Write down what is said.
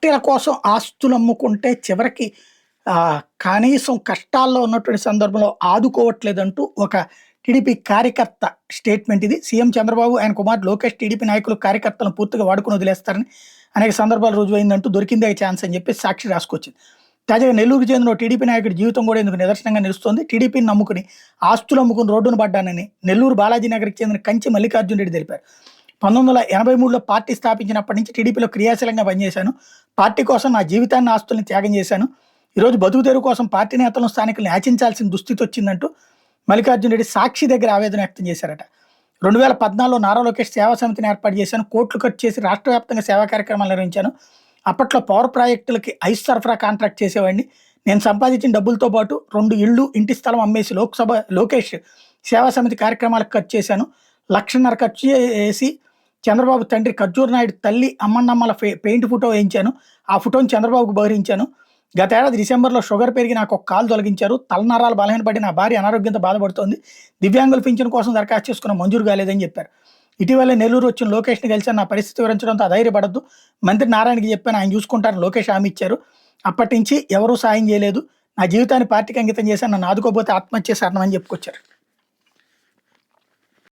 పార్టీల కోసం ఆస్తులు అమ్ముకుంటే చివరికి కనీసం కష్టాల్లో ఉన్నటువంటి సందర్భంలో ఆదుకోవట్లేదంటూ ఒక టీడీపీ కార్యకర్త స్టేట్మెంట్ ఇది. సీఎం చంద్రబాబు, ఆయన కుమారుడు లోకేష్ టీడీపీ నాయకులు కార్యకర్తలను పూర్తిగా వాడుకొని వదిలేస్తారని అనేక సందర్భాలు రుజువైందంటూ దొరికిందే ఛాన్స్ అని చెప్పి సాక్షి రాసుకొచ్చింది. తాజాగా నెల్లూరుకు చెందిన టీడీపీ నాయకుడి జీవితం కూడా ఇందుకు నిదర్శనంగా నిలుస్తోంది. టీడీపీని నమ్ముకుని ఆస్తులు అమ్ముకుని రోడ్డును పడ్డానని నెల్లూరు బాలాజీ నగర్కి చెందిన కంచి మల్లికార్జున రెడ్డి తెలిపారు. 1983లో పార్టీ స్థాపించినప్పటి నుంచి టీడీపీలో క్రియాశీలంగా పనిచేశాను. పార్టీ కోసం నా జీవితాన్ని, ఆస్తుల్ని త్యాగం చేశాను. ఈరోజు బతుకు తెరువు కోసం పార్టీ నేతలను, స్థానికులను యాచించాల్సిన దుస్థితి వచ్చిందంటూ మల్లికార్జున రెడ్డి సాక్షి దగ్గర ఆవేదన వ్యక్తం చేశారట. 2014లో నారా లోకేష్ సేవా సమితిని ఏర్పాటు చేశాను. కోట్లు ఖర్చు చేసి రాష్ట్ర వ్యాప్తంగా సేవా కార్యక్రమాలు నిర్వహించాను. అప్పట్లో పవర్ ప్రాజెక్టులకి ఐస్ సరఫరా కాంట్రాక్ట్ చేసేవాడిని. నేను సంపాదించిన డబ్బులతో పాటు 2 ఇళ్ళు, ఇంటి స్థలం అమ్మేసి లోకేష్ సేవా సమితి కార్యక్రమాలకు ఖర్చు చేశాను. 1,50,000 ఖర్చు చేసి చంద్రబాబు తండ్రి ఖర్జూర్ నాయుడు తల్లి అమ్మన్నమ్మల పెయింట్ ఫోటో వేయించాను. ఆ ఫోటోని చంద్రబాబుకు బహిరించాను. గతేడాది డిసెంబర్లో షుగర్ పెరిగి నాకు ఒక కాలు తొలగించారు. తలనరాలు బలహీనపడి నా భార్య అనారోగ్యంతో బాధపడుతోంది. దివ్యాంగుల పింఛన్ కోసం దరఖాస్తు చేసుకున్న మంజూరు కాలేదని చెప్పారు. ఇటీవలే నెల్లూరు వచ్చిన లోకేష్ని కలిసి నా పరిస్థితి వివరించడంతో అధైర్యపడద్దు, మంత్రి నారాయణకి చెప్పాను, ఆయన చూసుకుంటారని లోకేష్ హామీ ఇచ్చారు. అప్పటి నుంచి ఎవరూ సాయం చేయలేదు. నా జీవితాన్ని పార్టీకి అంకితం చేశాను. నన్ను ఆదుకోకపోతే ఆత్మహత్య చేశారని చెప్పుకొచ్చారు.